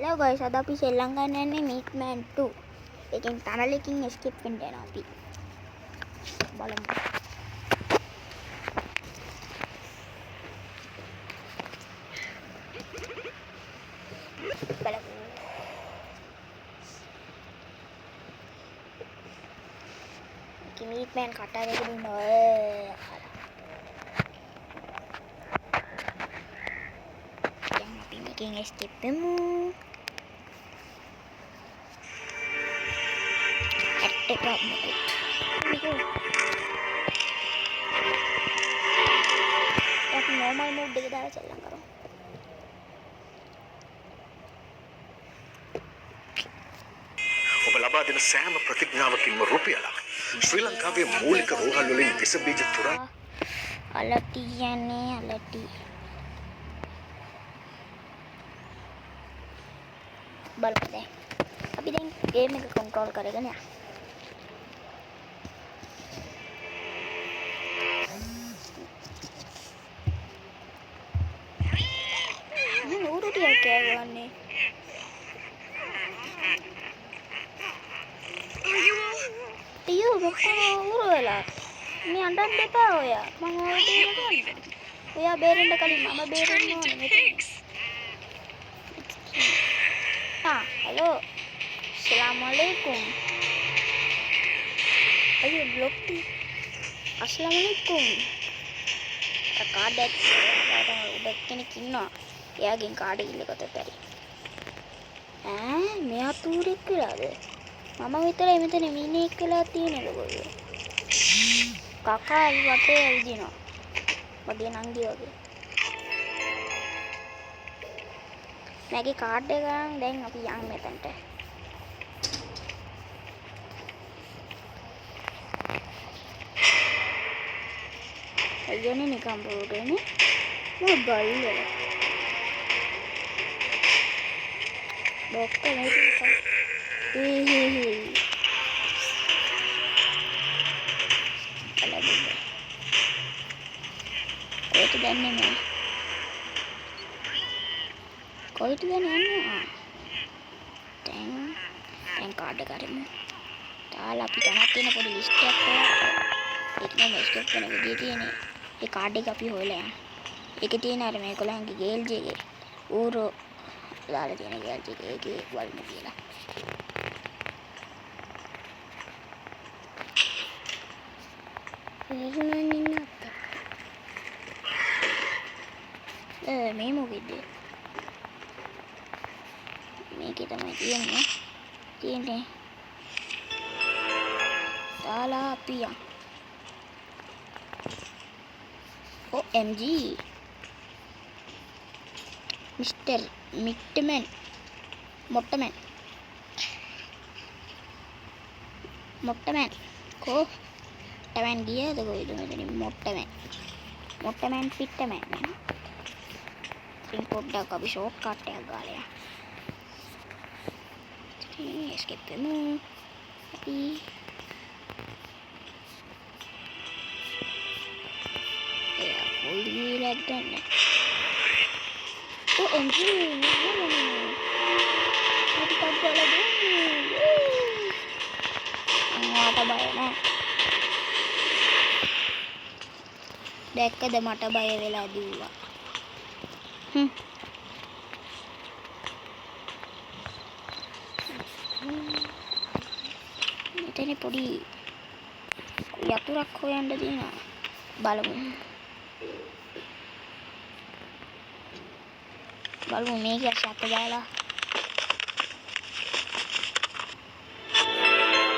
Hello guys, අද අපි සෙල්ලම් ගන්න යන්නේ Meatman 2. එකෙන් ටනලකින් escape වෙන්න යනවා අපි. බලමු. බලමු. Meatman කටාරේ දුන්නා. දැන් අපි මේකෙන් escape වෙමු. Take out my boat. Here we go. Tapi normal mode දෙක දාලා සෙල්ලම් කරමු. ඔබ ලබා දෙන සෑම ප්‍රතිඥාවකින්ම රුපියලක් ශ්‍රී ලංකාවේ මූලික රෝහල් වලින් විස බීජ තුරන් අලටි යන්නේ අලටි. බලමු දැන්. අපි දැන් ගේම් එක කන්ට්‍රෝල් කරගෙන යනවා. කෑගන්නේ ටියෝ මොකද උර වෙලා මේ අඬන්න එපා ඔයා මම ඔයා බේරෙන්න කලින් මම බේරෙන්න ඕනේ මෙතන හලෝ අස්ලාම් අලයිකුම් අයියෝ බ්ලොක්ටි අස්ලාම් අලයිකුම් කාඩ් එක කෙනෙක් ඉන්නවා එයාගෙන් කාඩ් ඉල්ලගත්ත බැරි මෙයා තූරෙක් වෙලාද මම විතරයි මෙතන මිනිහෙක් වෙලා තියෙන්නේ ලොකෝ කකා වටේ ඇවිදිනවා වගේ නංගි වගේ මගේ කාඩ් එක ගන්න දැන් අපි යන් මෙතනට අයියෝනේ නිකන් බෝඩනේ මම බල්ලේ Dokter ini kan. Ada benda. Kau itu dan ni. Kau itu dan ni. Teng card karimu. Taala kita nanti na podi list apa. Ikna escape करने की देती है ने. ये card एक अभी हो ले. एक तीन आरे में कोला अंकी गेल जेगे. और දාලා තියෙන ගෑල්ට් එක ඒකේ වල්ම කියලා. මේ මොකෙද? මේකේ තමයි තියෙන්නේ. දාලා අපි යන්. OMG. Mr. Meatman Mottaman ko taman dia ada kau itu macam ni Mottaman Pittaman import dah kau bisa shortcut ya galya ini escape dulu tapi ya full gila dan OMG, aku tak jalan lagi. Mata bayar na. Dekada mata bayar vela diwa. Ini podi. Yaturak hoyan dina. Balamu. බලමු මේක ඇසත් දාලා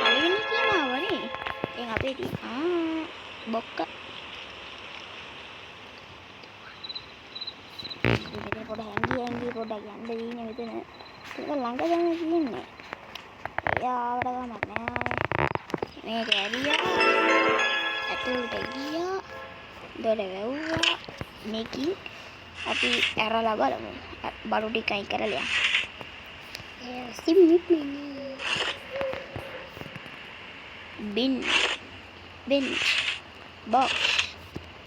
පළවෙනි කියනවනේ දැන් අපේ බොක්ක මෙතන පොඩ හැංගි පොඩක් යන්න දිනේ මෙතන ඒක ළඟ ගන්න තියෙන්නේ එයාවට ගමක් නෑ මේක ඇරියා ඇතුළට ගියා දොර වැව්වා මේකී අපි ඇරලා බලමු බඩු ටික අයින් කරලා යන්න bin box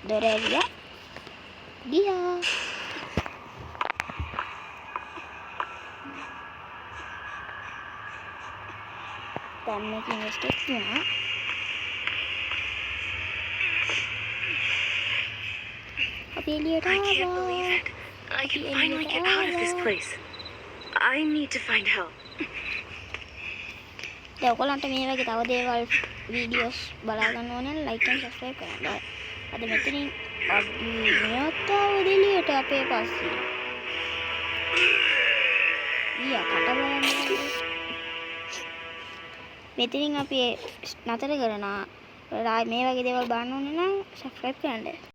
dorelia dia දැන් මේක ඉන්වෙස්ට් වුණා. අපි එළියට I can't ආවා. believe it. I can finally get out of this place. I need to find help. දැන් ඔයගොල්ලන්ට මේ වගේ තව දේවල් වීඩියෝස් බලා ගන්න ඕන නම් ලයික් and සබ්ස්ක්‍රයිබ් කරන්න. අද මෙතනින් අපි මෙතව එළියට අපේ පස්සේ. ඊයා කට බලන්න. මෙතනින් අපි නතර කරනවා. මේ වගේ දේවල් බලන්න ඕන නම් සබ්ස්ක්‍රයිබ් කරන්න.